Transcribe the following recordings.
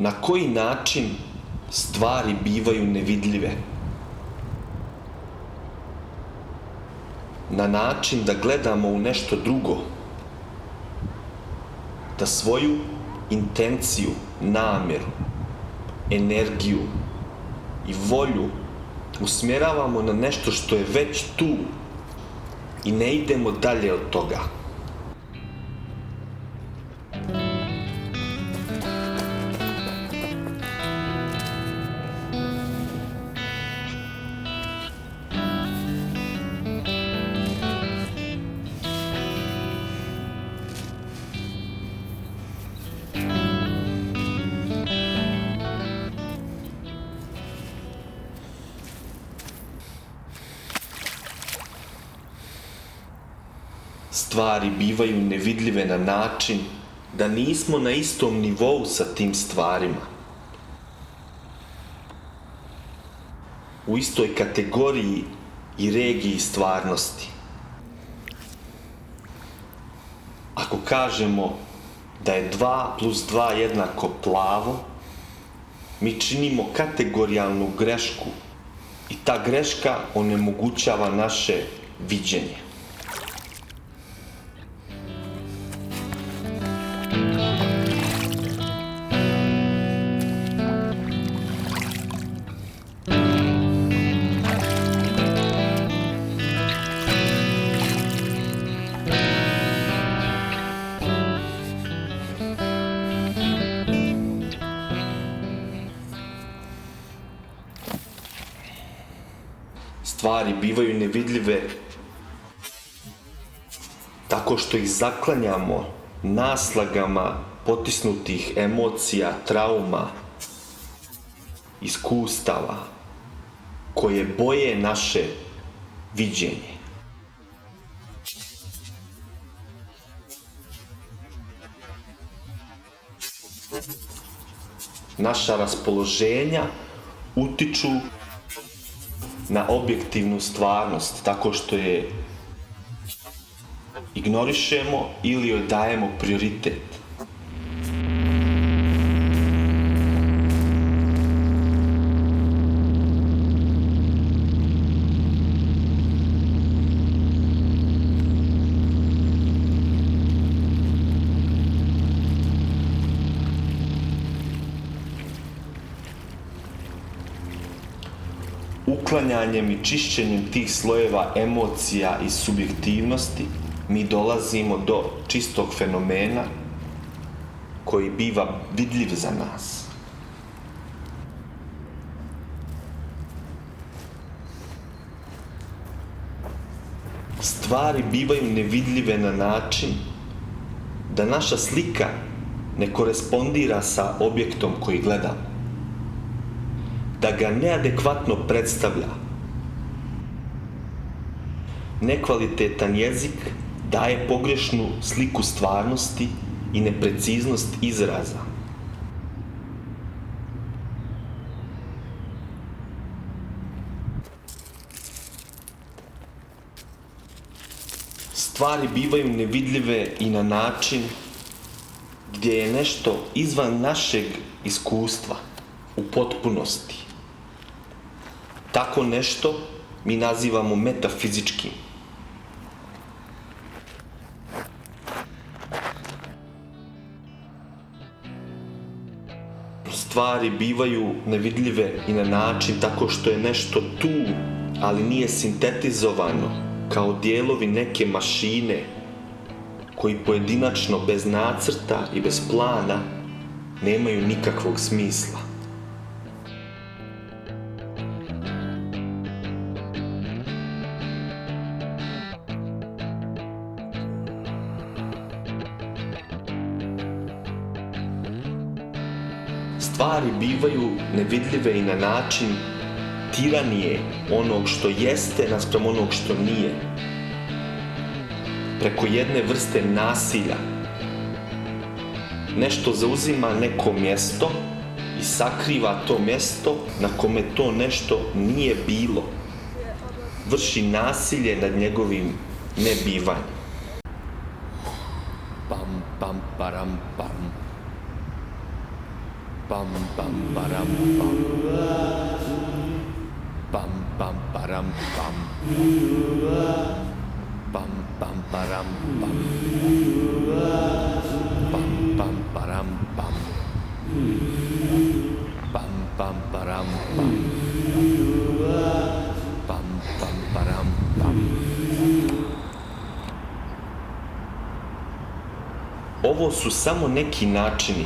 na koji način stvari bivaju nevidljive. Na način da gledamo u nešto drugo, da svoju intenciju, namjeru, energiju i volju usmjeravamo na nešto što je već tu i ne idemo dalje od toga. Stvari bivaju nevidljive na način da nismo na istom nivou sa tim stvarima. U istoj kategoriji i regiji stvarnosti. Ako kažemo da je 2 plus 2 jednako plavo, mi činimo kategorijalnu grešku i ta greška onemogućava naše viđenje. Stvari bivaju nevidljive tako što ih zaklanjamo naslagama potisnutih emocija, trauma, iskustava koje boje naše viđenje. Naša raspoloženja utiču na objektivnu stvarnost tako što je ignorišemo ili joj dajemo prioritet. Uklanjanjem i čišćenjem tih slojeva emocija i subjektivnosti mi dolazimo do čistog fenomena koji biva vidljiv za nas. Stvari bivaju nevidljive na način da naša slika ne korespondira sa objektom koji gledamo, da ga neadekvatno predstavlja. Nekvalitetan jezik daje pogrešnu sliku stvarnosti i nepreciznost izraza. Stvari bivaju nevidljive i na način gdje je nešto izvan našeg iskustva u potpunosti. Tako nešto mi nazivamo metafizičkim. Stvari bivaju nevidljive i na način tako što je nešto tu, ali nije sintetizovano kao dijelovi neke mašine koji pojedinačno bez nacrta i bez plana nemaju nikakvog smisla. Stvari bivaju nevidljive i na način tiranije onog što jeste naspram onog što nije. Preko jedne vrste nasilja. Nešto zauzima neko mjesto i sakriva to mjesto na kome to nešto nije bilo. Vrši nasilje nad njegovim nebivanjem. Pam, pam, param, pam. Pam pam param pam. Pam pam param pam. Pam pam param pam. Pam pam param pam. Pam pam param pam. Pam pam param pam. Ovo su samo neki načini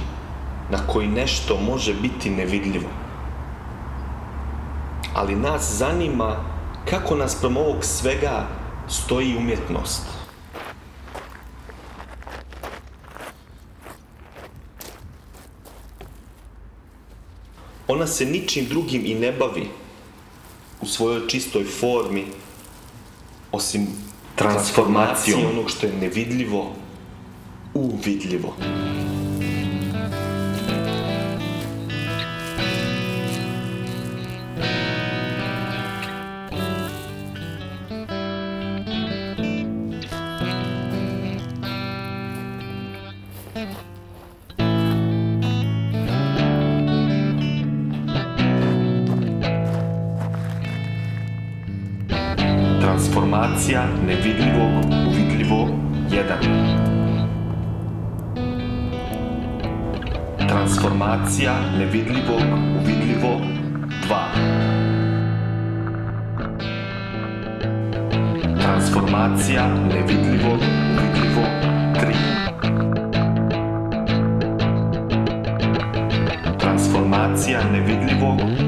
na koji nešto može biti nevidljivo. Ali nas zanima kako naspram ovog svega stoji umjetnost. Ona se ničim drugim i ne bavi u svojoj čistoj formi, osim transformacije onog što je nevidljivo u vidljivo. Transformacija nevidljivog u vidljivo 1. Transformacija nevidljivog u vidljivo 2. Transformacija nevidljivog u vidljivo 3. Transformacija nevidljivog